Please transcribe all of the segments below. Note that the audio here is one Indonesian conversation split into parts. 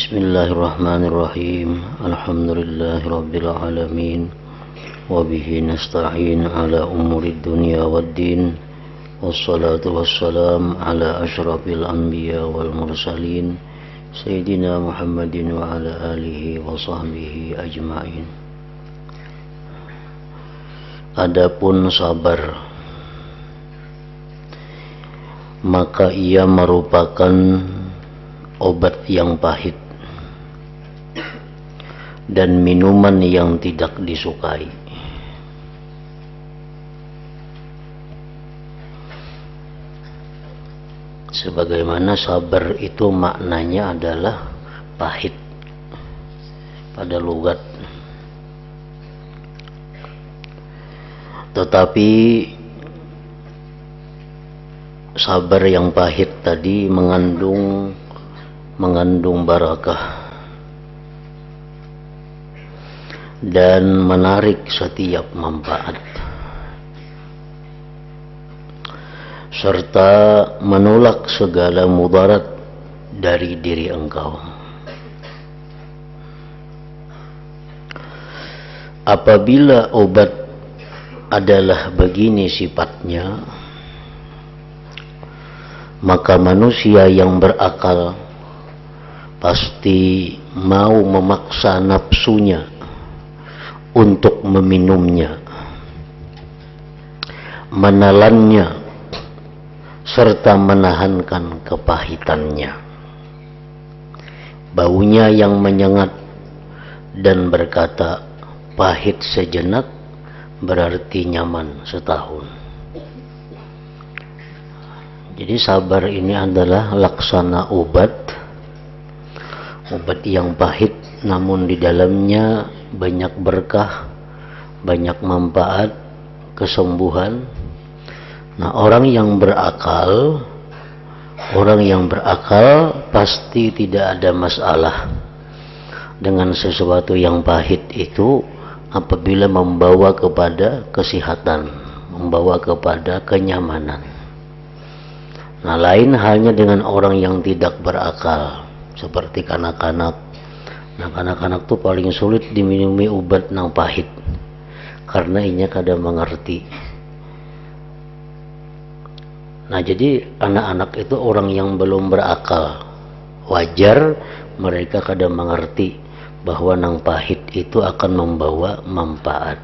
Bismillahirrahmanirrahim. Alhamdulillahirabbil alamin. Wa bihi nasta'in ala umurid dunya waddin. Wassalatu wassalam ala asyrafil anbiya wal mursalin Sayyidina Muhammadin wa ala alihi wa sahbihi ajma'in. Adapun sabar, maka ia merupakan obat yang pahit dan minuman yang tidak disukai. Sebagaimana sabar itu maknanya adalah pahit pada logat, tetapi sabar yang pahit tadi mengandung barakah dan menarik setiap manfaat, serta menolak segala mudarat dari diri engkau. Apabila obat adalah begini sifatnya, maka manusia yang berakal pasti mau memaksa nafsunya untuk meminumnya, menelannya, serta menahankan kepahitannya. Baunya yang menyengat dan berkata, pahit sejenak berarti nyaman setahun. Jadi sabar ini adalah laksana obat yang pahit, namun di dalamnya banyak berkah, banyak manfaat, kesembuhan. Nah, orang yang berakal pasti tidak ada masalah dengan sesuatu yang pahit itu apabila membawa kepada kesehatan, membawa kepada kenyamanan. Nah, lain halnya dengan orang yang tidak berakal, seperti kanak-kanak. Nah, kanak-kanak tuh paling sulit diminumi obat yang pahit karena inya kada mengerti. Nah, jadi anak-anak itu orang yang belum berakal. Wajar mereka kada mengerti bahwa nang pahit itu akan membawa manfaat.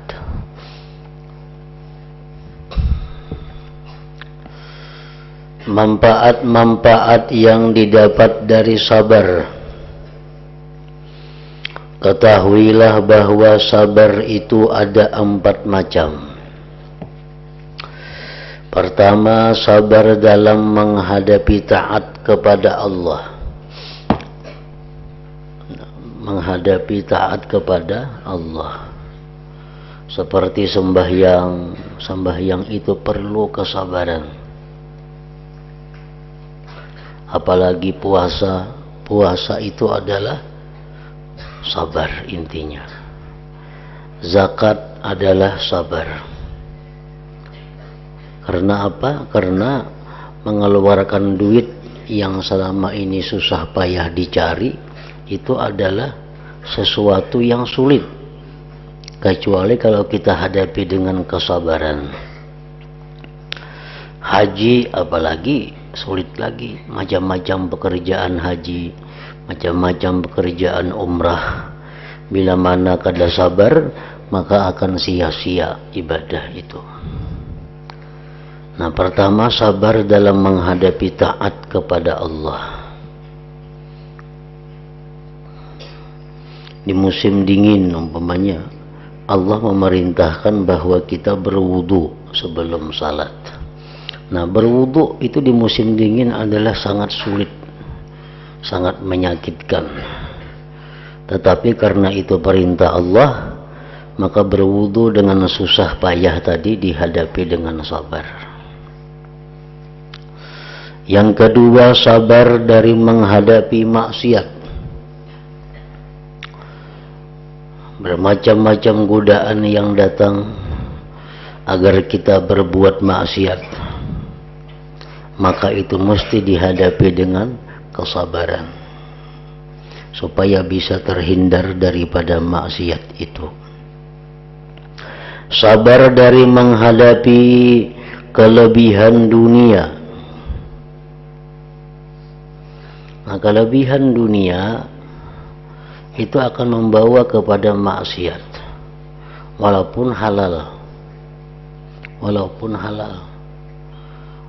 Manfaat-manfaat yang didapat dari sabar. Ketahuilah bahwa sabar itu ada 4 macam. Pertama, sabar dalam menghadapi taat kepada Allah. Menghadapi taat kepada Allah. Seperti sembahyang itu perlu kesabaran. Apalagi puasa itu adalah sabar intinya. Zakat adalah sabar. Karena apa? Karena mengeluarkan duit yang selama ini susah payah dicari itu adalah sesuatu yang sulit, kecuali kalau kita hadapi dengan kesabaran. Haji apalagi sulit lagi, macam-macam pekerjaan haji, macam-macam pekerjaan umrah. Bila mana kada sabar, maka akan sia-sia ibadah itu. Nah, pertama, sabar dalam menghadapi taat kepada Allah. Di musim dingin umpamanya, Allah memerintahkan bahwa kita berwudu sebelum salat. Nah, berwudu itu di musim dingin adalah sangat sulit, sangat menyakitkan. Tetapi karena itu perintah Allah, maka berwudu dengan susah payah tadi dihadapi dengan sabar. Yang kedua, sabar dari menghadapi maksiat. Bermacam-macam godaan yang datang agar kita berbuat maksiat, maka itu mesti dihadapi dengan kesabaran. supaya bisa terhindar daripada maksiat itu. Sabar dari menghadapi kelebihan dunia. Nah, kelebihan dunia itu akan membawa kepada maksiat, walaupun halal.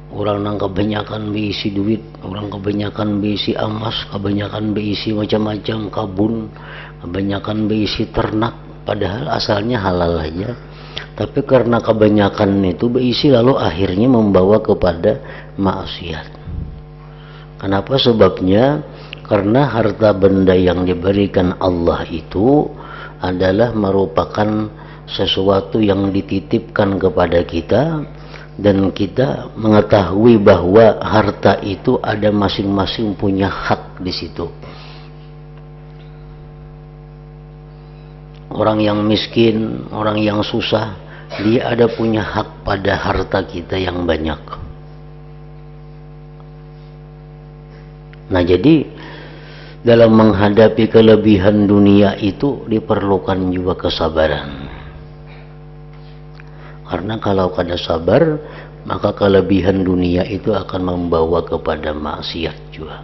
Orang yang kebanyakan berisi duit, orang kebanyakan berisi emas, kebanyakan berisi macam-macam kabun, kebanyakan berisi ternak, padahal asalnya halal aja. Tapi karena kebanyakan itu berisi, lalu akhirnya membawa kepada maksiat. Kenapa? Sebabnya karena harta benda yang diberikan Allah itu adalah merupakan sesuatu yang dititipkan kepada kita, dan kita mengetahui bahwa harta itu ada masing-masing punya hak di situ. Orang yang miskin, orang yang susah, dia ada punya hak pada harta kita yang banyak. Nah, jadi dalam menghadapi kelebihan dunia itu diperlukan juga kesabaran. Karena kalau kada sabar, maka kelebihan dunia itu akan membawa kepada maksiat juga.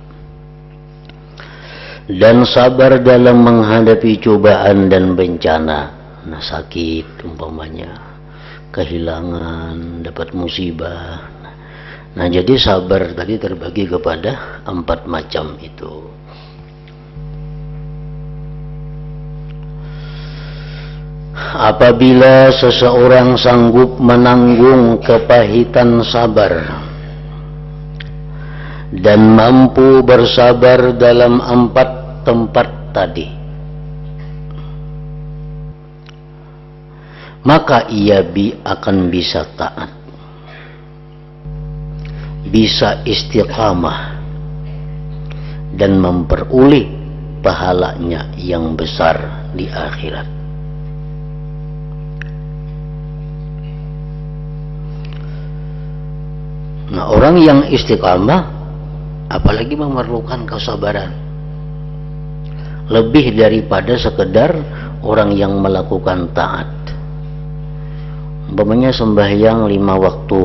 Dan sabar dalam menghadapi cobaan dan bencana. Nah, sakit umpamanya, kehilangan, dapat musibah. Nah, jadi sabar tadi terbagi kepada 4 macam itu. Apabila seseorang sanggup menanggung kepahitan sabar dan mampu bersabar dalam 4 tempat tadi, maka ia akan bisa taat, bisa istiqamah, dan memperoleh pahalanya yang besar di akhirat. Nah, orang yang istiqamah apalagi memerlukan kesabaran lebih daripada sekedar orang yang melakukan taat. Umpamanya sembahyang 5 waktu,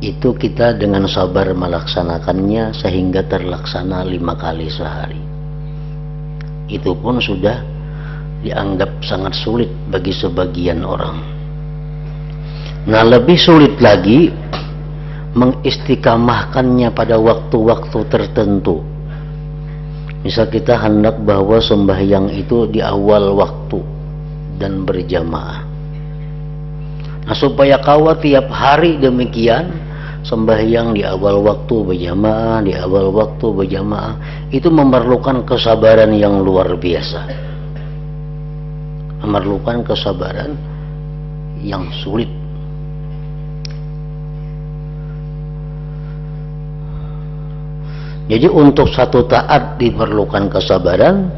itu kita dengan sabar melaksanakannya sehingga terlaksana 5 kali sehari. Itu pun sudah dianggap sangat sulit bagi sebagian orang. Nah, lebih sulit lagi mengistiqamahkannya pada waktu-waktu tertentu. Misal kita hendak bahwa sembahyang itu di awal waktu dan berjamaah. Nah, supaya kawat tiap hari demikian sembahyang di awal waktu berjamaah, di awal waktu berjamaah, itu memerlukan kesabaran yang luar biasa. Memerlukan kesabaran yang sulit. Jadi untuk satu taat diperlukan kesabaran,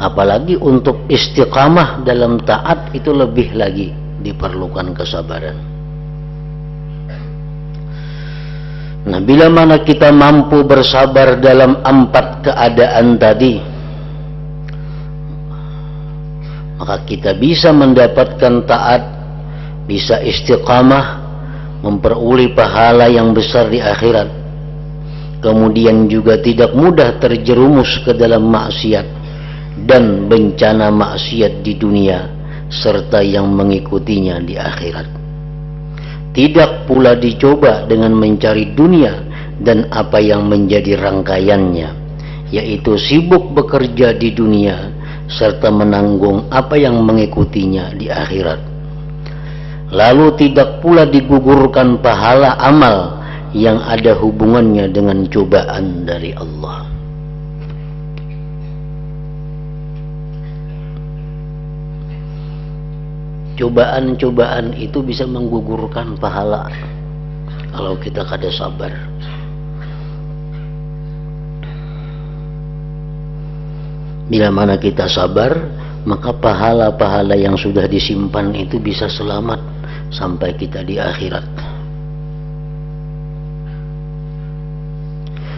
apalagi untuk istiqamah dalam taat itu lebih lagi diperlukan kesabaran. Nah, bila mana kita mampu bersabar dalam 4 keadaan tadi, maka kita bisa mendapatkan taat, bisa istiqamah, memperoleh pahala yang besar di akhirat. Kemudian juga tidak mudah terjerumus ke dalam maksiat dan bencana maksiat di dunia serta yang mengikutinya di akhirat. Tidak pula dicoba dengan mencari dunia dan apa yang menjadi rangkaiannya, yaitu sibuk bekerja di dunia serta menanggung apa yang mengikutinya di akhirat. Lalu tidak pula digugurkan pahala amal yang ada hubungannya dengan cobaan dari Allah. Cobaan-cobaan itu bisa menggugurkan pahala kalau kita kada sabar. Bila mana kita sabar, maka pahala-pahala yang sudah disimpan itu bisa selamat sampai kita di akhirat.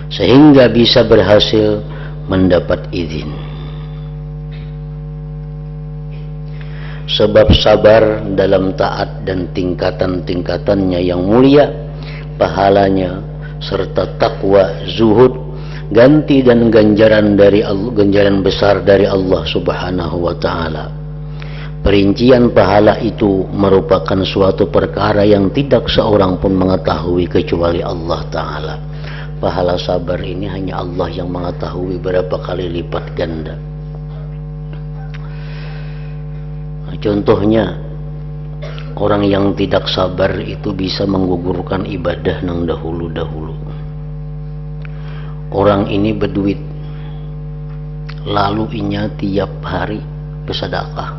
sehingga bisa berhasil mendapat izin. Sebab sabar dalam taat dan tingkatan-tingkatannya yang mulia, pahalanya serta takwa, zuhud, ganti dan ganjaran dari Allah, ganjaran besar dari Allah Subhanahu wa taala. Perincian pahala itu merupakan suatu perkara yang tidak seorang pun mengetahui kecuali Allah taala. Pahala sabar ini hanya Allah yang mengetahui berapa kali lipat ganda. Contohnya, orang yang tidak sabar itu bisa menggugurkan ibadah nang dahulu-dahulu. Orang ini berduit, lalu inya tiap hari bersedekah,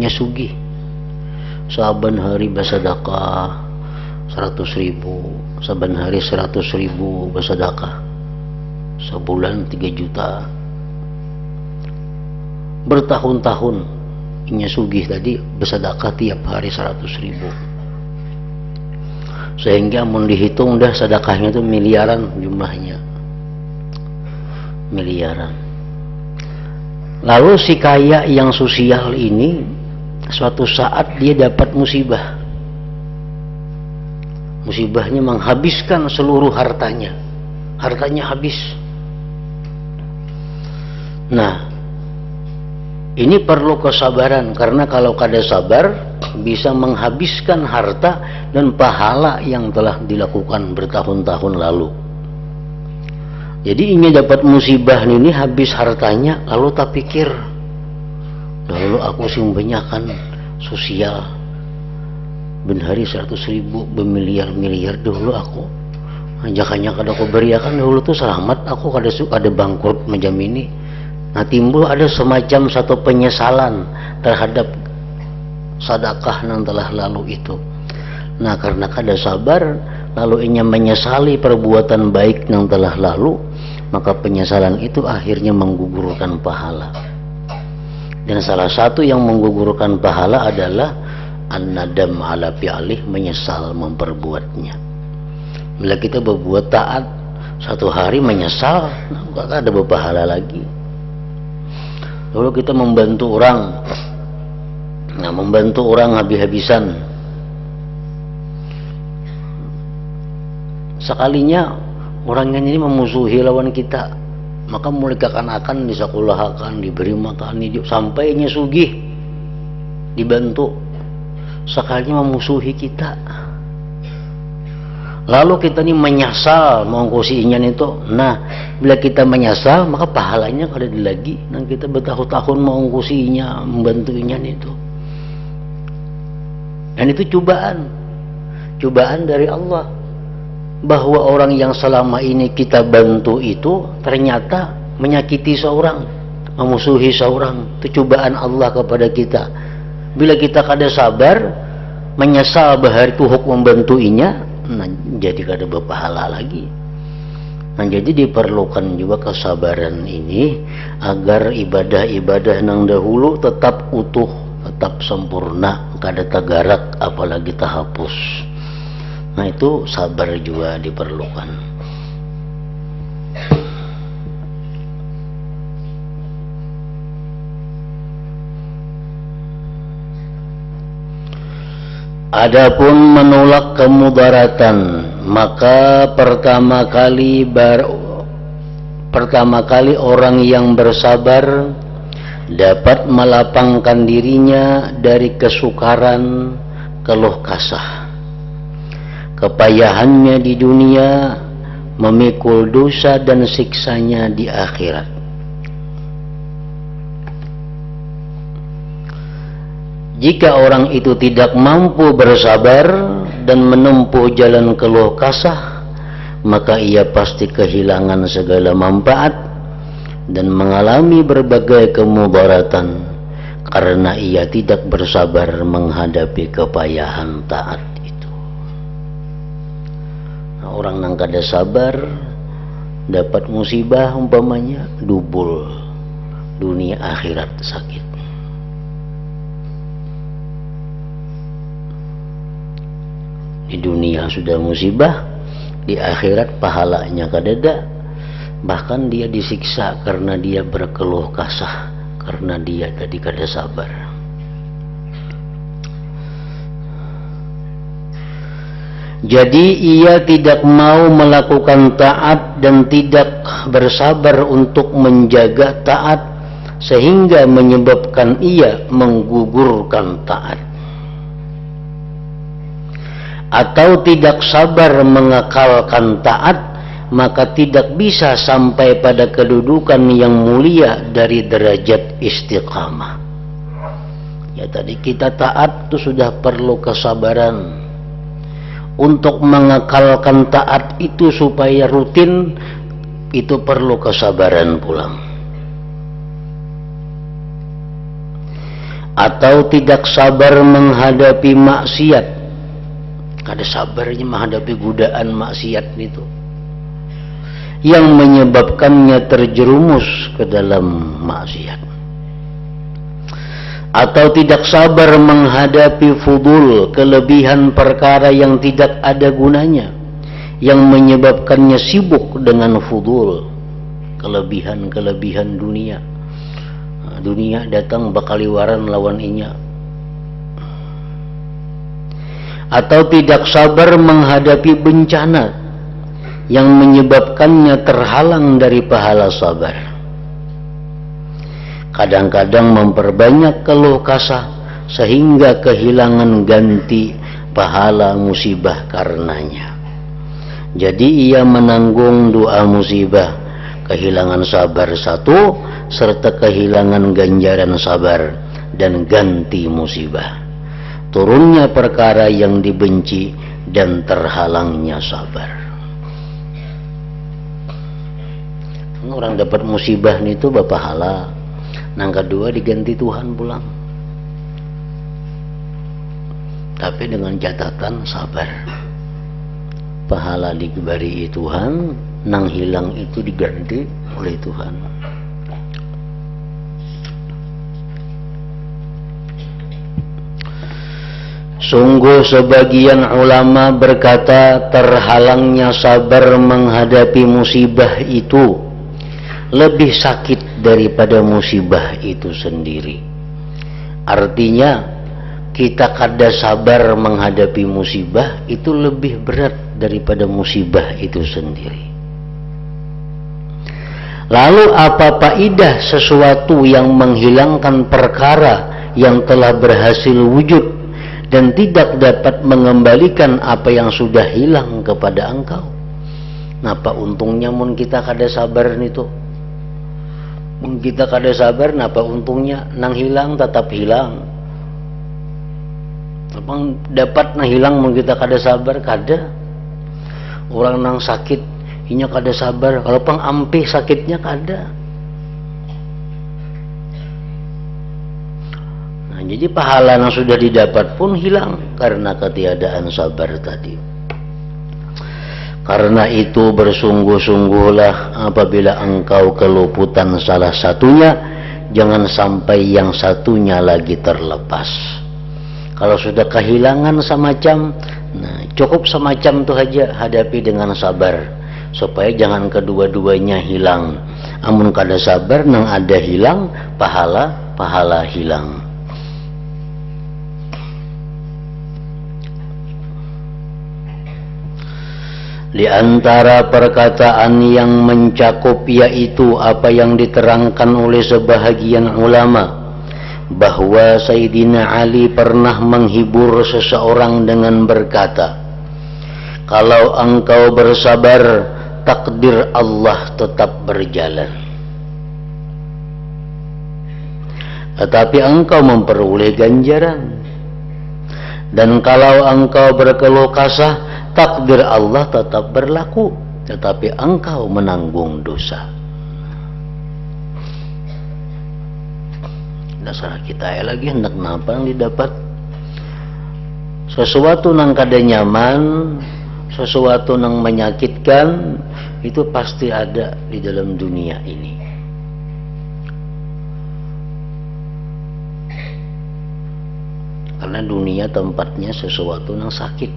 nya sugih, saban hari bersedekah 100.000, saban hari 100.000 bersedekah, sebulan 3 juta, bertahun-tahun inya sugih tadi bersedekah tiap hari 100.000, sehingga mun dihitung dah sedekahnya itu miliaran jumlahnya, miliaran. Lalu si kaya yang sosial ini suatu saat dia dapat musibah, musibahnya menghabiskan seluruh hartanya, hartanya habis. Nah, ini perlu kesabaran, karena kalau kada sabar bisa menghabiskan harta dan pahala yang telah dilakukan bertahun-tahun lalu. Jadi ini dapat musibah ini habis hartanya, lalu tak pikir, dahulu aku simbanyakan sosial benhari 100.000 bermiliar-miliar dahulu aku. Ajakannya kada aku beriakan dahulu tuh selamat aku kada bangkrut macam ini. Nah, timbul ada semacam satu penyesalan terhadap sedekah yang telah lalu itu. Nah, karena kada sabar, lalu inya menyesali perbuatan baik yang telah lalu, maka penyesalan itu akhirnya menggugurkan pahala. Dan salah satu yang menggugurkan pahala adalah an-nadam ala fi'lih, menyesal memperbuatnya. Bila kita berbuat taat, satu hari menyesal, nah, ada berpahala lagi. Lalu kita membantu orang, nah membantu orang habis-habisan, sekalinya orang ini memusuhi lawan kita, maka mulai akan disekolahakan, diberi makan, sampainya sugih, dibantu, sekalinya memusuhi kita. Lalu kita ini menyesal mengungkusi inyan itu. Nah, bila kita menyesal, maka pahalanya kada ada lagi. Dan kita bertahun-tahun mengungkusinya, membantu inyan itu. Dan itu cobaan, cobaan dari Allah, bahwa orang yang selama ini kita bantu itu ternyata menyakiti seorang, memusuhi seorang. Itu cobaan Allah kepada kita. Bila kita kada sabar, menyesal bahwa itu hukum membantuinya, nah, jadi kada berpahala lagi. Nah, jadi diperlukan juga kesabaran ini agar ibadah-ibadah yang dahulu tetap utuh, tetap sempurna, kada tagarak apalagi terhapus. Nah, itu sabar juga diperlukan. Adapun menolak kemudaratan, maka pertama kali orang yang bersabar dapat melapangkan dirinya dari kesukaran, keluh kasah, kepayahannya di dunia, memikul dosa dan siksanya di akhirat. Jika orang itu tidak mampu bersabar dan menempuh jalan keluh kasah, maka ia pasti kehilangan segala manfaat dan mengalami berbagai kemudaratan karena ia tidak bersabar menghadapi kepayahan taat itu. Nah, orang yang kada sabar dapat musibah umpamanya dubul, dunia akhirat sakit. Di dunia sudah musibah, di akhirat pahalanya kadeda, bahkan dia disiksa karena dia berkeluh kesah, karena dia tadi kada sabar. Jadi ia tidak mau melakukan taat dan tidak bersabar untuk menjaga taat, sehingga menyebabkan ia menggugurkan taat. Atau tidak sabar mengekalkan taat, maka tidak bisa sampai pada kedudukan yang mulia dari derajat istiqamah. Ya tadi kita taat itu sudah perlu kesabaran. Untuk mengekalkan taat itu supaya rutin, itu perlu kesabaran pula. Atau tidak sabar menghadapi maksiat, kada sabarnya menghadapi godaan maksiat itu yang menyebabkannya terjerumus ke dalam maksiat. Atau tidak sabar menghadapi fudul, kelebihan perkara yang tidak ada gunanya, yang menyebabkannya sibuk dengan fudul, kelebihan-kelebihan dunia. Dunia datang bakaliwaran lawan inya. Atau tidak sabar menghadapi bencana yang menyebabkannya terhalang dari pahala sabar. Kadang-kadang memperbanyak keluh kesah sehingga kehilangan ganti pahala musibah karenanya. Jadi ia menanggung dua musibah, kehilangan sabar satu, serta kehilangan ganjaran sabar dan ganti musibah. Turunnya perkara yang dibenci dan terhalangnya sabar. Orang dapat musibah itu berpahala, nang kedua diganti Tuhan pulang, tapi dengan catatan sabar. Pahala diberi Tuhan, nang hilang itu diganti oleh Tuhan. Sungguh sebagian ulama berkata terhalangnya sabar menghadapi musibah itu lebih sakit daripada musibah itu sendiri. Artinya kita kada sabar menghadapi musibah itu lebih berat daripada musibah itu sendiri. Lalu apa faedah sesuatu yang menghilangkan perkara yang telah berhasil wujud dan tidak dapat mengembalikan apa yang sudah hilang kepada engkau? Napa untungnya mun kita kada sabar itu? Mun kita kada sabar, napa untungnya? Nang hilang tetap hilang. Apa dapat nang hilang mun kita kada sabar? Kada. Orang nang sakit inya kada sabar, kalau pang ampih sakitnya kada. Nah, jadi pahala yang sudah didapat pun hilang karena ketiadaan sabar tadi. Karena itu bersungguh-sungguhlah apabila engkau keluputan salah satunya, jangan sampai yang satunya lagi terlepas. Kalau sudah kehilangan semacam, nah cukup semacam itu aja, hadapi dengan sabar supaya jangan kedua-duanya hilang. Amun kada sabar nang ada hilang, pahala hilang. Di antara perkataan yang mencakup yaitu apa yang diterangkan oleh sebahagian ulama, bahwa Sayyidina Ali pernah menghibur seseorang dengan berkata, kalau engkau bersabar, takdir Allah tetap berjalan, tetapi engkau memperoleh ganjaran. Dan kalau engkau berkeluh kesah, takdir Allah tetap berlaku, tetapi engkau menanggung dosa. Dasar kita lagi hendak napa yang didapat? Sesuatu nang kada nyaman, sesuatu nang menyakitkan, itu pasti ada di dalam dunia ini. Karena dunia tempatnya sesuatu nang sakit.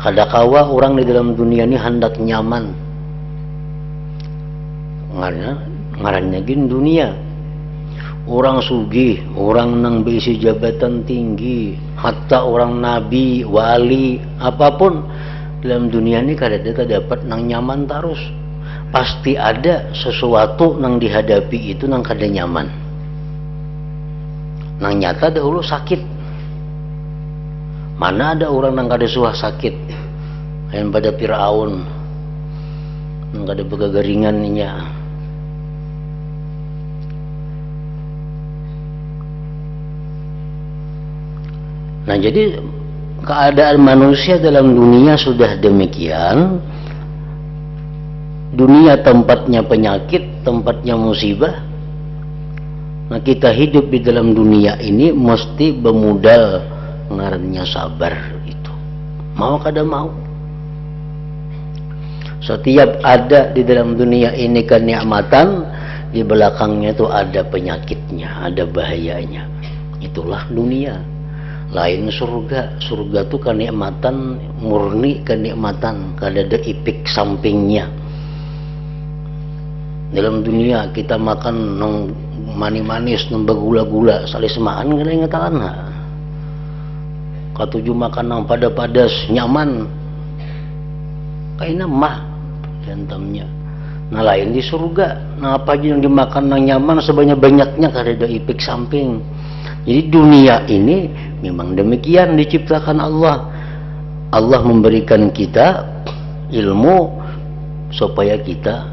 Kadakawa orang di dalam dunia ini hendak nyaman, ngarannya gin dunia. Orang sugih, orang nang berisi jabatan tinggi, hatta orang nabi, wali, apapun dalam dunia ini kadang dapat nang nyaman terus. Pasti ada sesuatu nang dihadapi itu nang kada nyaman. Nang nyata dahulu sakit. Mana ada orang nang kada suah sakit? Yang pada Firaun nang kada begagaringannya. Nah, jadi keadaan manusia dalam dunia sudah demikian. Dunia tempatnya penyakit, tempatnya musibah. Nah, kita hidup di dalam dunia ini mesti bermodal ngarannya sabar itu. Mau kada mau. Setiap ada di dalam dunia ini kenikmatan, di belakangnya itu ada penyakitnya, ada bahayanya. Itulah dunia. Lain surga. Surga itu kenikmatan murni, kenikmatan, kada ada ipik sampingnya. Dalam dunia kita makan nang manis-manis, nang bergula-gula, salih semaan kada ingatan. Katuju makan nang pada-padas nyaman, kayaknya mah jantamnya. Nah, lain di surga. Nah, apa aja yang dimakan nang nyaman sebanyak-banyaknya kada ada ipik samping. Jadi dunia ini memang demikian diciptakan Allah. Allah memberikan kita ilmu supaya kita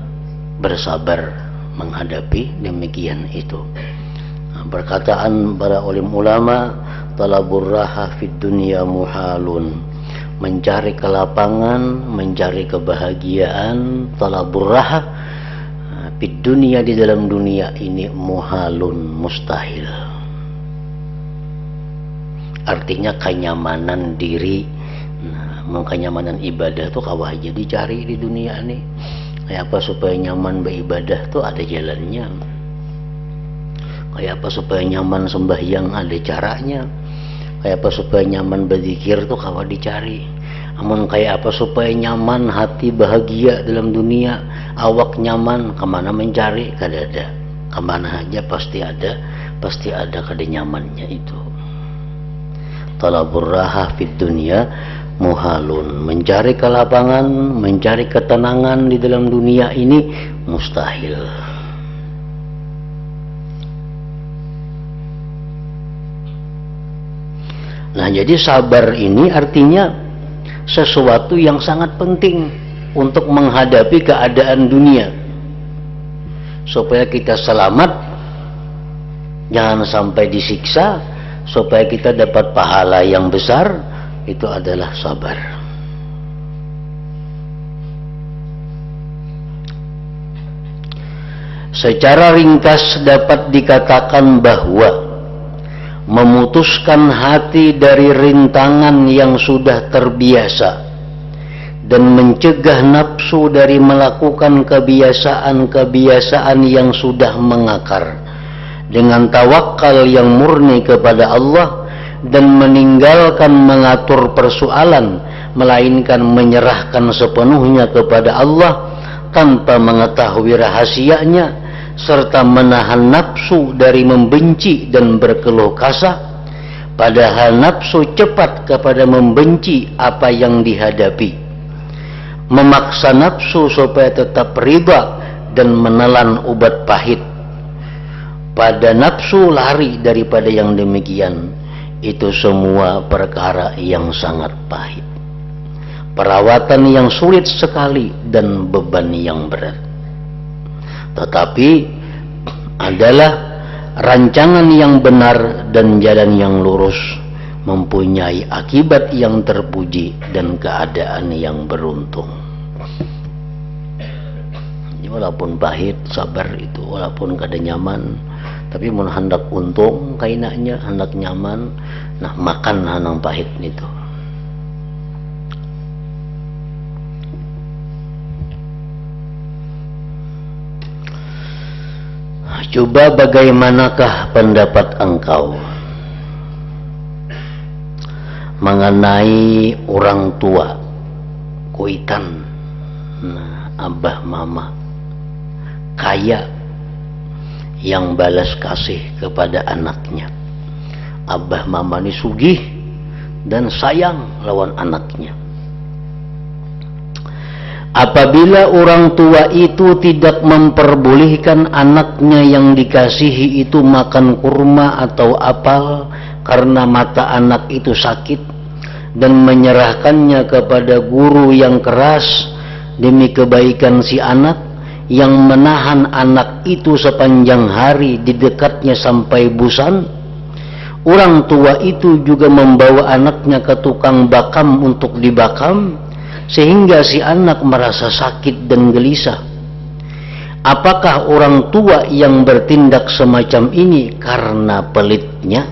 bersabar menghadapi demikian itu. Nah, perkataan para ulama, talabur raha fid dunya muhalun. Mencari kelapangan, mencari kebahagiaan, talabur raha fid dunya, di dalam dunia ini muhalun, mustahil. Artinya kenyamanan diri. Nah, mau kenyamanan ibadah tuh kawah aja dicari di dunia ini. Kayak apa supaya nyaman beribadah tuh ada jalannya. Kayak apa supaya nyaman sembahyang ada caranya. Kayak apa supaya nyaman berzikir tuh kawah dicari. Namun kayak apa supaya nyaman hati bahagia dalam dunia, awak nyaman, kemana mencari? Kada ada. Kemana aja pasti ada kada nyamannya itu. Talabur raha fid dunya muhalun. Mencari kelapangan, mencari ketenangan di dalam dunia ini mustahil. Nah, jadi sabar ini artinya sesuatu yang sangat penting untuk menghadapi keadaan dunia supaya kita selamat, jangan sampai disiksa, supaya kita dapat pahala yang besar. Itu adalah sabar. Secara ringkas dapat dikatakan bahwa memutuskan hati dari rintangan yang sudah terbiasa dan mencegah nafsu dari melakukan kebiasaan-kebiasaan yang sudah mengakar dengan tawakal yang murni kepada Allah dan meninggalkan mengatur persoalan, melainkan menyerahkan sepenuhnya kepada Allah tanpa mengetahui rahasianya, serta menahan nafsu dari membenci dan berkeluh kesah, padahal nafsu cepat kepada membenci apa yang dihadapi, memaksa nafsu supaya tetap riba dan menelan obat pahit. Pada nafsu lari daripada yang demikian. Itu semua perkara yang sangat pahit, perawatan yang sulit sekali dan beban yang berat. Tetapi adalah rancangan yang benar dan jalan yang lurus, mempunyai akibat yang terpuji dan keadaan yang beruntung. Walaupun pahit, sabar itu walaupun kada nyaman, tapi mun hendak untung kainanya, hendak nyaman, nah makan hanang pahit itu. Coba bagaimanakah pendapat engkau mengenai orang tua kuitan, abah mama kaya yang balas kasih kepada anaknya. Abah mama ini sugih dan sayang lawan anaknya. Apabila orang tua itu tidak memperbolehkan anaknya yang dikasihi itu makan kurma atau apel karena mata anak itu sakit, dan menyerahkannya kepada guru yang keras demi kebaikan si anak, yang menahan anak itu sepanjang hari di dekatnya sampai bosan, orang tua itu juga membawa anaknya ke tukang bakam untuk dibakam, sehingga si anak merasa sakit dan gelisah. Apakah orang tua yang bertindak semacam ini karena pelitnya?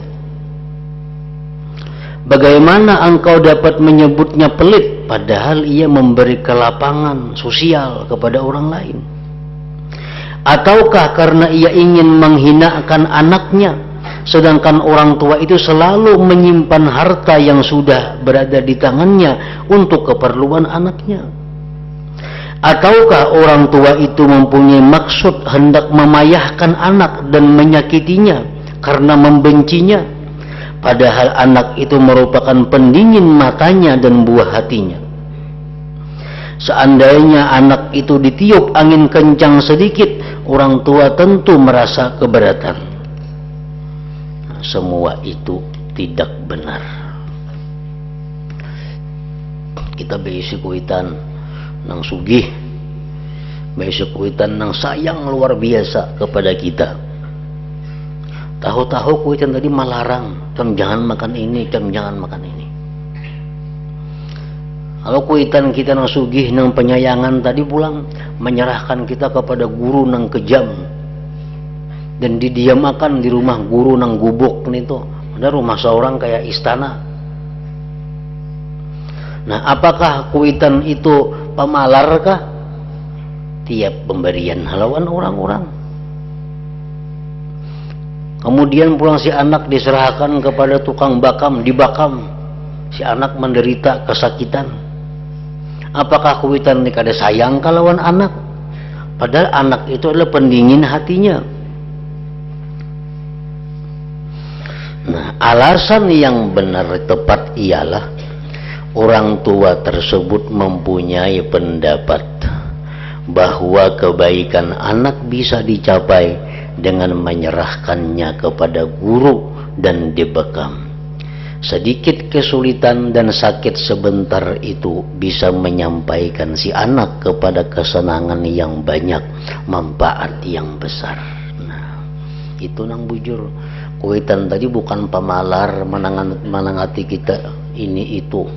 Bagaimana engkau dapat menyebutnya pelit padahal ia memberi kelapangan sosial kepada orang lain? Ataukah karena ia ingin menghinakan anaknya, sedangkan orang tua itu selalu menyimpan harta yang sudah berada di tangannya untuk keperluan anaknya? Ataukah orang tua itu mempunyai maksud hendak memayahkan anak dan menyakitinya karena membencinya, padahal anak itu merupakan pendingin matanya dan buah hatinya? Seandainya anak itu ditiup angin kencang sedikit, orang tua tentu merasa keberatan. Semua itu tidak benar. Kita besi kuitan nang sugih, besi kuitan nang sayang luar biasa kepada kita. Tahu-tahu kuitan tadi melarang, "Cam jangan makan ini, cam jangan makan ini." Kalau kuitan kita nang sugih nang penyayangan tadi pulang menyerahkan kita kepada guru nang kejam, dan didiamakan di rumah guru nang gubuk itu. Ada rumah seorang kayak istana. Nah, apakah kuitan itu pemalarkah? Tiap pemberian halawan orang-orang. Kemudian pulang si anak diserahkan kepada tukang bakam, dibakam. Si anak menderita kesakitan. Apakah kuitan ini kada sayang kalawan anak? Padahal anak itu adalah pendingin hatinya. Nah, alasan yang benar tepat ialah orang tua tersebut mempunyai pendapat bahwa kebaikan anak bisa dicapai dengan menyerahkannya kepada guru dan dibekam. Sedikit kesulitan dan sakit sebentar itu bisa menyampaikan si anak kepada kesenangan yang banyak, manfaat yang besar. Nah, itu nang bujur. Kuitan tadi bukan pemalar menangati kita ini itu.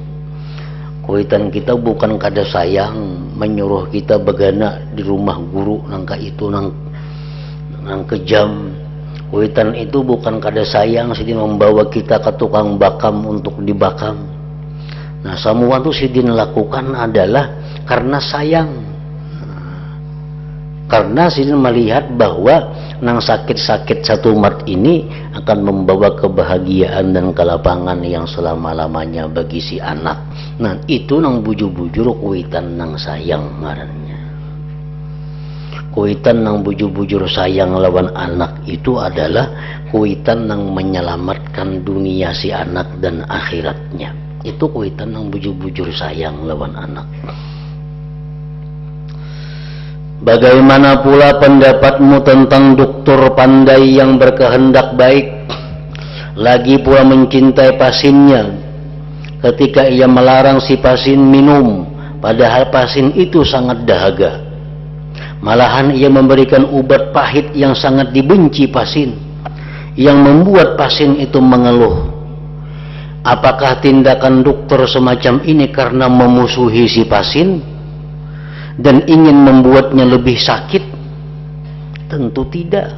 Kuitan kita bukan kada sayang menyuruh kita begana di rumah guru nangka itu nang kejam. Kuitan itu bukan kada sayang sidin membawa kita ke tukang bakam untuk dibakam. Nah, semua itu sidin lakukan adalah karena sayang. Karena sidin melihat bahwa nang sakit-sakit satu mat ini akan membawa kebahagiaan dan kelapangan yang selama-lamanya bagi si anak. Nah, itu nang bujur-bujur kuitan nang sayang ngarannya. Kuitan nang bujur-bujur sayang lawan anak itu adalah kuitan nang menyelamatkan dunia si anak dan akhiratnya. Itu kuitan nang bujur-bujur sayang lawan anak. Bagaimana pula pendapatmu tentang dokter pandai yang berkehendak baik, lagi pula mencintai pasiennya, ketika ia melarang si pasien minum, padahal pasien itu sangat dahaga. Malahan ia memberikan obat pahit yang sangat dibenci pasien, yang membuat pasien itu mengeluh. Apakah tindakan dokter semacam ini karena memusuhi si pasien dan ingin membuatnya lebih sakit? Tentu tidak.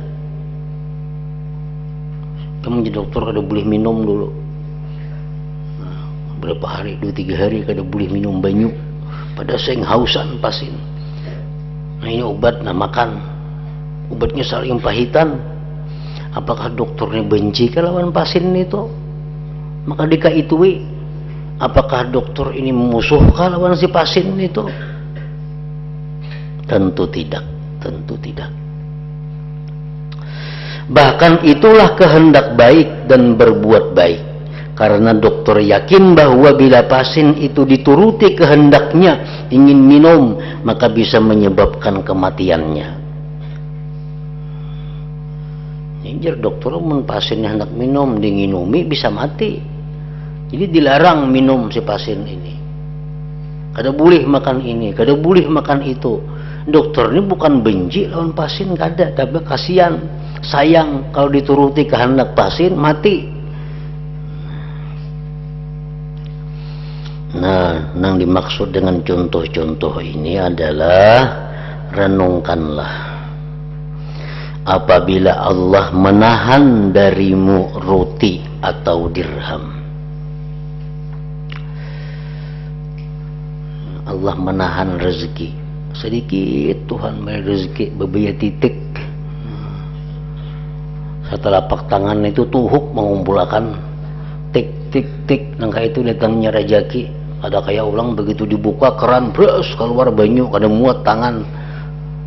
Kamu jadi dokter kada boleh minum dulu. Nah, berapa hari, 2-3 hari kada boleh minum banyu. Pada seng hausan pasien. Nah, ini obat, nah makan. Obatnya saling pahitan. Apakah dokternya benci ke lawan pasien itu? Maka dika itui Apakah dokter ini memusuhkan lawan si pasien itu? Tentu tidak, tentu tidak. Bahkan itulah kehendak baik dan berbuat baik. Karena dokter yakin bahwa bila pasien itu dituruti kehendaknya ingin minum, maka bisa menyebabkan kematiannya. Jadi dokter pasiennya hendak minum, dinginumi bisa mati. Jadi dilarang minum si pasien ini. Kada boleh makan ini, kada boleh makan itu. Dokter ini bukan benci lawan pasien, kada, tapi kasihan, sayang kalau dituruti kehendak pasien mati. Nah, yang dimaksud dengan contoh-contoh ini adalah renungkanlah. Apabila Allah menahan darimu roti atau dirham, Allah menahan rezeki sedikit, Tuhan beri rezeki beberapa titik. Setelapak tangan itu tuhuk mengumpulkan tik tik tik, nangka itu datangnya rezeki. Ada kayak ulang begitu dibuka keran bros keluar banyu, kada muat tangan.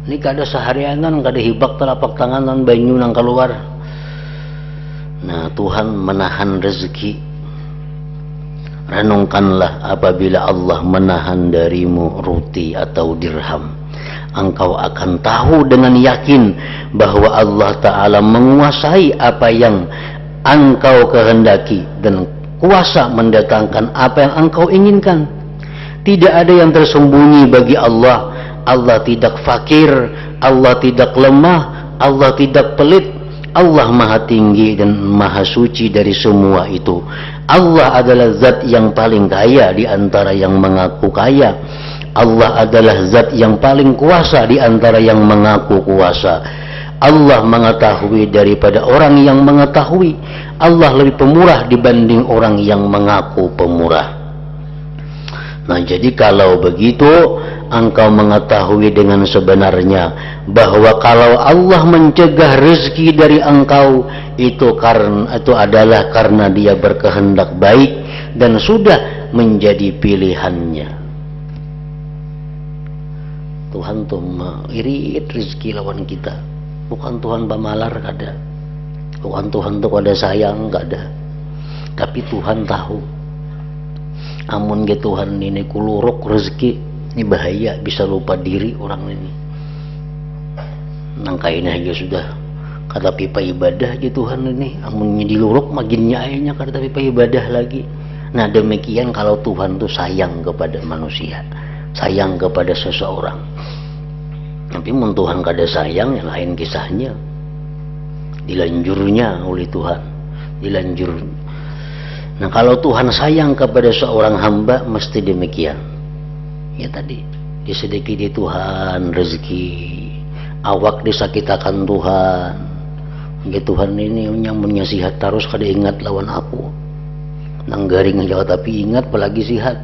Ini kada seharianan, kada hibak telapak tangan dan banyu nang keluar. Nah, Tuhan menahan rezeki. Renungkanlah apabila Allah menahan darimu roti atau dirham, engkau akan tahu dengan yakin bahwa Allah Ta'ala menguasai apa yang engkau kehendaki dan kuasa mendatangkan apa yang engkau inginkan. Tidak ada yang tersembunyi bagi Allah. Allah tidak fakir, Allah tidak lemah, Allah tidak pelit. Allah maha tinggi dan maha suci dari semua itu. Allah adalah zat yang paling kaya di antara yang mengaku kaya. Allah adalah zat yang paling kuasa di antara yang mengaku kuasa. Allah mengetahui daripada orang yang mengetahui. Allah lebih pemurah dibanding orang yang mengaku pemurah. Nah, jadi kalau begitu engkau mengetahui dengan sebenarnya bahwa kalau Allah mencegah rezeki dari engkau itu adalah karena Dia berkehendak baik dan sudah menjadi pilihannya. Tuhan tuh irit rezeki lawan kita, bukan Tuhan pamalar, kada. Bukan Tuhan tuh kada sayang, kada. Tapi Tuhan tahu. Amun ke Tuhan ini kuluruk rezeki, ini bahaya, bisa lupa diri orang ini. Nangkain aja sudah kata pipa ibadah aja Tuhan ini, amunnya diluruk makinnya ayahnya kata pipa ibadah lagi. Nah, demikian kalau Tuhan tuh sayang kepada manusia, sayang kepada seseorang. Tapi mun Tuhan kada sayang, yang lain kisahnya. Dilanjurnya oleh Tuhan, dilanjur. Nah, kalau Tuhan sayang kepada seorang hamba mesti demikian. Ya tadi, disedekiti Tuhan rezeki, awak disakitakan Tuhan. Ya Tuhan ini yang menyasihat terus kada ingat lawan aku. Nang garing aja tapi ingat apalagi sihat.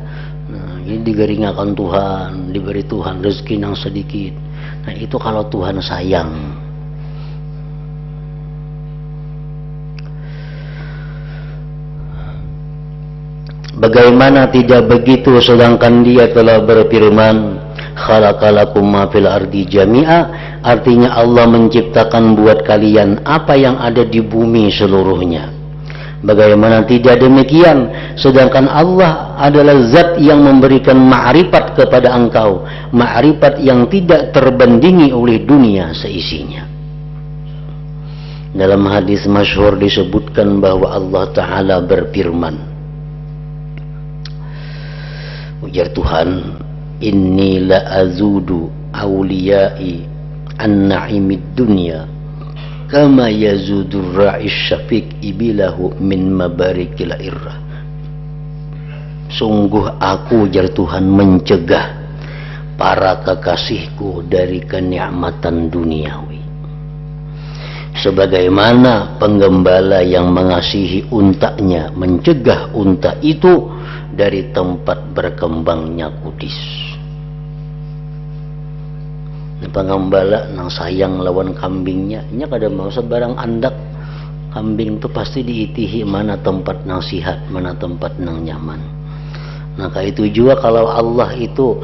Nah, ini digaringakan Tuhan, diberi Tuhan rezeki yang sedikit. Nah, itu kalau Tuhan sayang. Bagaimana tidak begitu sedangkan Dia telah berfirman, khalaqalakum ma fil ardi jami'a, artinya Allah menciptakan buat kalian apa yang ada di bumi seluruhnya. Bagaimana tidak demikian sedangkan Allah adalah zat yang memberikan ma'rifat kepada engkau, ma'rifat yang tidak terbandingi oleh dunia seisinya. Dalam hadis masyhur disebutkan bahwa Allah Ta'ala berfirman, ujar Tuhan, inni la azudu awliyai an-na'imid dunya kama yazudur ra'is syafiq ibilahu min mabarikil irrah. Sungguh aku, ujar Tuhan, mencegah para kekasihku dari kenikmatan duniawi, sebagaimana penggembala yang mengasihi untanya mencegah unta itu dari tempat berkembangnya kudis. Penggembala nang sayang lawan kambingnya, nya kada mau sebarang andak kambing tu pasti diitihi mana tempat nang sihat, mana tempat nang nyaman. Maka itu juga kalau Allah itu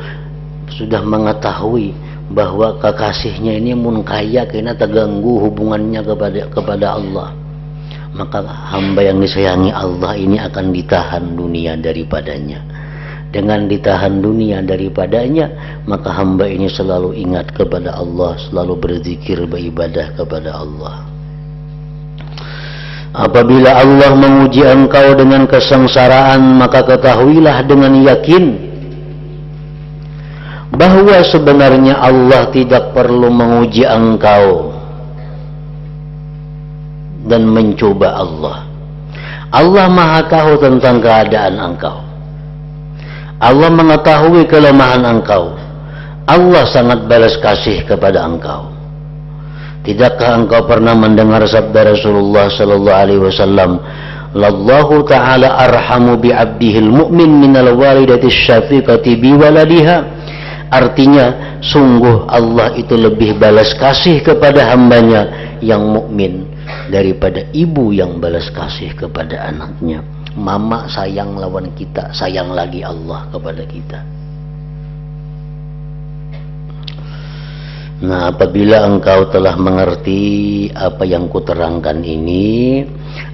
sudah mengetahui bahwa kekasihnya ini mun kaya kena terganggu hubungannya kepada Allah, maka hamba yang disayangi Allah ini akan ditahan dunia daripadanya. Dengan ditahan dunia daripadanya, maka hamba ini selalu ingat kepada Allah, selalu berzikir, beribadah kepada Allah. Apabila Allah menguji engkau dengan kesengsaraan, maka ketahuilah dengan yakin bahwa sebenarnya Allah tidak perlu menguji engkau dan mencoba Allah. Allah Maha tahu tentang keadaan engkau. Allah mengetahui kelemahan engkau. Allah sangat balas kasih kepada engkau. Tidakkah engkau pernah mendengar sabda Rasulullah sallallahu alaihi wasallam, "Lallahu ta'ala arhamu bi 'abdihil mu'min minal walidati syafiqati bi waladiha." Artinya, sungguh Allah itu lebih balas kasih kepada hambanya yang mukmin daripada ibu yang balas kasih kepada anaknya. Mama sayang lawan kita, sayang lagi Allah kepada kita. Nah, apabila engkau telah mengerti apa yang kuterangkan ini,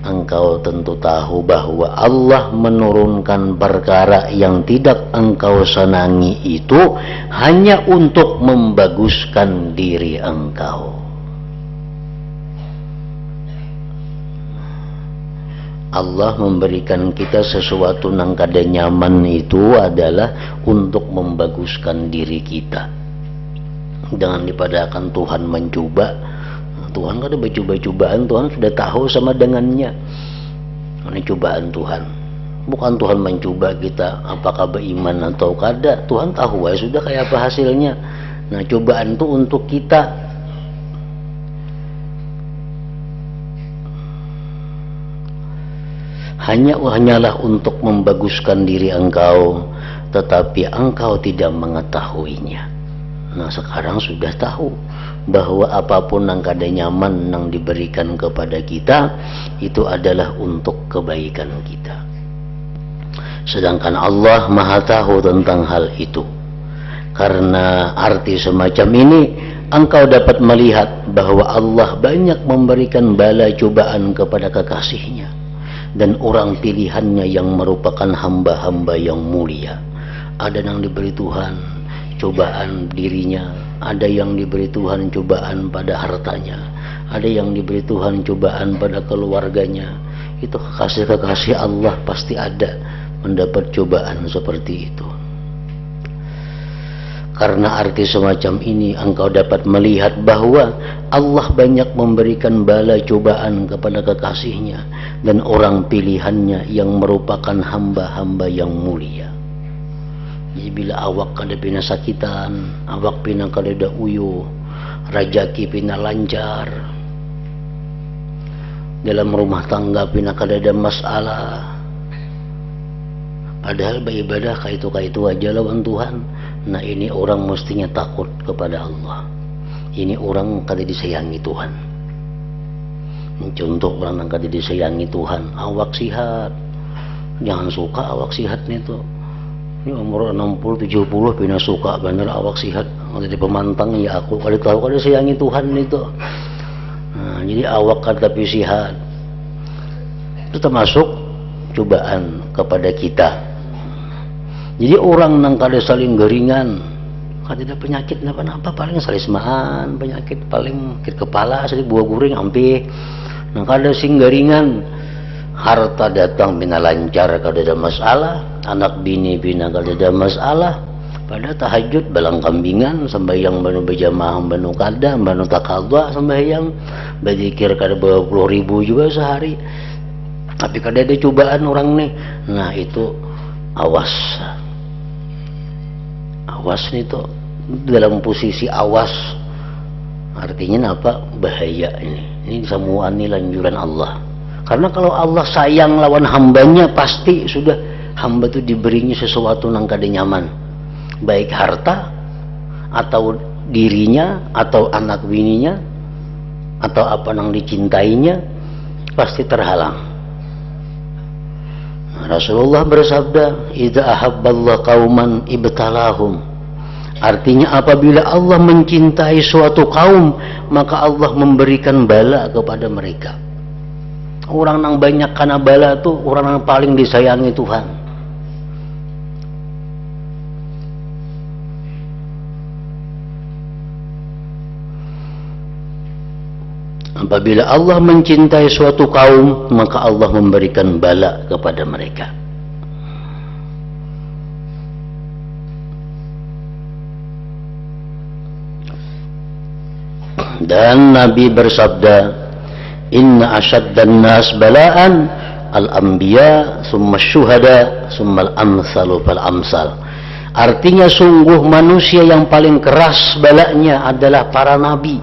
engkau tentu tahu bahwa Allah menurunkan perkara yang tidak engkau senangi itu hanya untuk membaguskan diri engkau. Allah memberikan kita sesuatu yang kada nyaman itu adalah untuk membaguskan diri kita. Jangan dipadakan Tuhan mencoba. Tuhan kada bercoba-cobaan, Tuhan sudah tahu sama dengannya. Ini cobaan Tuhan. Bukan Tuhan mencoba kita apakah beriman atau kada. Tuhan tahu ya sudah kayak apa hasilnya. Nah, cobaan itu untuk kita. Hanyalah untuk membaguskan diri engkau, tetapi engkau tidak mengetahuinya. Nah, sekarang sudah tahu bahwa apapun yang kada nyaman yang diberikan kepada kita itu adalah untuk kebaikan kita. Sedangkan Allah Maha tahu tentang hal itu. Karena arti semacam ini, engkau dapat melihat bahwa Allah banyak memberikan bala cobaan kepada kekasihnya dan orang pilihannya yang merupakan hamba-hamba yang mulia. Ada yang diberi Tuhan cobaan dirinya, ada yang diberi Tuhan cobaan pada hartanya, ada yang diberi Tuhan cobaan pada keluarganya. Itu kekasih-kekasih Allah pasti ada mendapat cobaan seperti itu. Karena arti semacam ini, engkau dapat melihat bahwa Allah banyak memberikan bala cobaan kepada kekasihnya dan orang pilihannya yang merupakan hamba-hamba yang mulia. Jadi bila awak kada pina sakitan, awak pina kada da uyu, rajaki pina lancar, dalam rumah tangga pina kada ada masalah, padahal beribadah kaitu aja lawan Tuhan. Nah, ini orang mestinya takut kepada Allah. Ini orang kada disayangi Tuhan. Contoh orang yang kada disayangi Tuhan, awak sihat, jangan suka awak sihat itu. Ini umur 60-70 pina suka bener awak sihat. Jadi pemantang ya aku kada tahu kada sayangi Tuhan itu. Nah, jadi awak kada tapi sihat. Itu termasuk cobaan kepada kita. Jadi orang nang kada saling geringan, kada ada penyakit napa-napa, paling salismaan, penyakit paling sakit kepala, sakit buah guring ampe. Nang kada sing geringan, harta datang bina lancar kada ada masalah, anak bini bina kada ada masalah. Pada tahajud balang kambingan, sembahyang banu berjamaah banu kada, banu takadha sembahyang, berzikir kada 20.000 juga sehari. Tapi kada ada cobaan orang nih. Nah, itu awas. Awas nih tuh, dalam posisi awas. Artinya apa? Bahaya ini. Ini semua ini lanjuran Allah. Karena kalau Allah sayang lawan hambanya, pasti sudah hamba itu diberinya sesuatu yang kada nyaman, baik harta atau dirinya atau anak bininya atau apa yang dicintainya, pasti terhalang. Rasulullah bersabda, "Idza ahabballahu qauman ibtalahum." Artinya apabila Allah mencintai suatu kaum, maka Allah memberikan bala kepada mereka. Orang yang banyak karena bala itu orang yang paling disayangi Tuhan. Apabila Allah mencintai suatu kaum, maka Allah memberikan bala kepada mereka. Dan Nabi bersabda, "Inna asyaddan nas bala'an al-anbiya, summa syuhada, summa al-amsalu fal-amsal." Artinya sungguh manusia yang paling keras balanya adalah para nabi.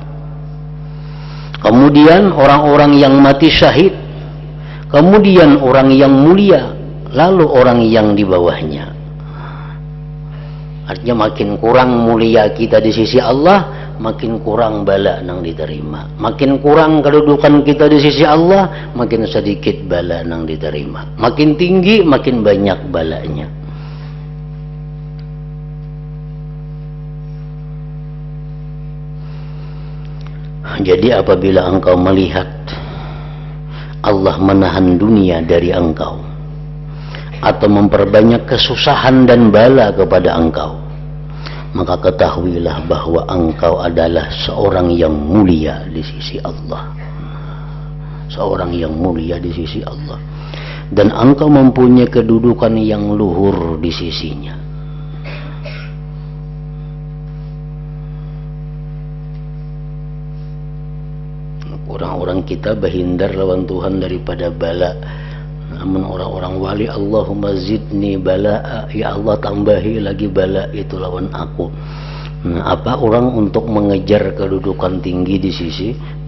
Kemudian orang-orang yang mati syahid, kemudian orang yang mulia, lalu orang yang di bawahnya. Artinya makin kurang mulia kita di sisi Allah, makin kurang bala nang diterima. Makin kurang kedudukan kita di sisi Allah, makin sedikit bala nang diterima. Makin tinggi, makin banyak balanya. Jadi apabila engkau melihat Allah menahan dunia dari engkau, atau memperbanyak kesusahan dan bala kepada engkau, maka ketahuilah bahwa engkau adalah seorang yang mulia di sisi Allah. Seorang yang mulia di sisi Allah. Dan engkau mempunyai kedudukan yang luhur di sisinya. Orang-orang kita berhindar lawan Tuhan daripada bala. Namun orang-orang wali, Allahumma zidni bala'a, ya Allah tambahi lagi bala itu lawan aku. Nah, apa orang untuk mengejar kedudukan tinggi di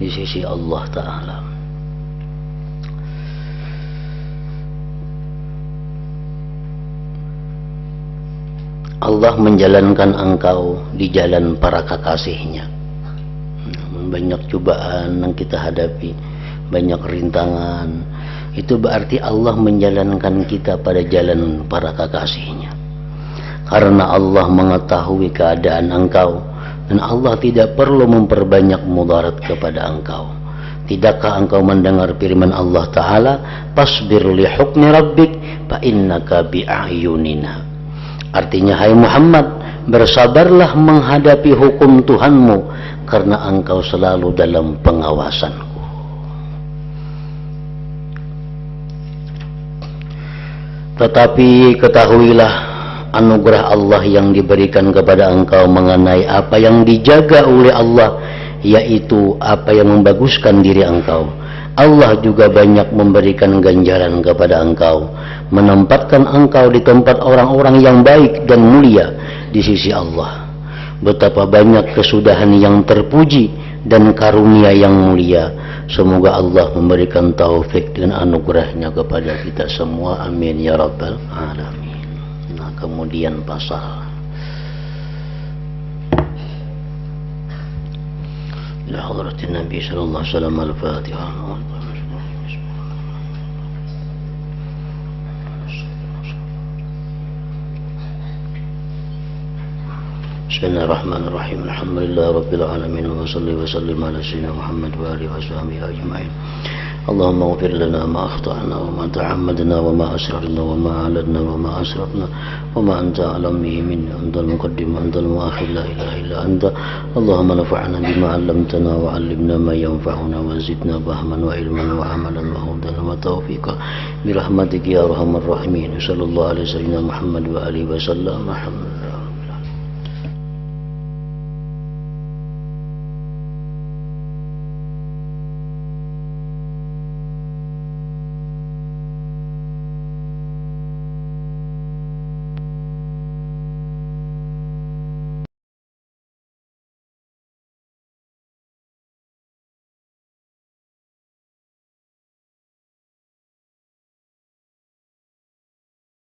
sisi Allah Ta'ala. Allah menjalankan engkau di jalan para kekasihnya. Banyak cobaan yang kita hadapi, banyak rintangan, itu berarti Allah menjalankan kita pada jalan para kekasihnya. Karena Allah mengetahui keadaan engkau, dan Allah tidak perlu memperbanyak mudarat kepada engkau. Tidakkah engkau mendengar firman Allah Ta'ala, "Fasbir li hukmi rabbik fa innaka bi'ayunina." Artinya, hai Muhammad, bersabarlah menghadapi hukum Tuhanmu, karena engkau selalu dalam pengawasanku. Tetapi ketahuilah anugerah Allah yang diberikan kepada engkau mengenai apa yang dijaga oleh Allah, yaitu apa yang membaguskan diri engkau. Allah juga banyak memberikan ganjaran kepada engkau, menempatkan engkau di tempat orang-orang yang baik dan mulia di sisi Allah. Betapa banyak kesudahan yang terpuji dan karunia yang mulia. Semoga Allah memberikan taufik dan anugerahnya kepada kita semua. Amin ya rabbal alamin. Nah, kemudian pasal ila hadratin Nabi sallallahu alaihi wasallam al-Fatihah. Bismillahirrahmanirrahim. Alhamdulillah rabbil alamin, wa salli wa sallim ala sayyidina Muhammad wa alihi wa sahbihi ajma'in. Allahumma ighfir lana ma akhta'na wa ma ta'ammadna wa ma asrarna wa ma a'lanna wa ma asrafna wa ma anta a'lamu bihi minna, antal muqaddim antal muakhir, la ilaha illa anta. Allahumma nafa'na bima 'allamtana wa 'allimna ma yanfa'una wa zidna fahman wa ilman wa amalan wa hudan wa tawfiqa bi rahmatika ya arhamar rahimin. Sallallahu alaihi wasallam Muhammad wa alihi wa sallam. Alhamdulillah.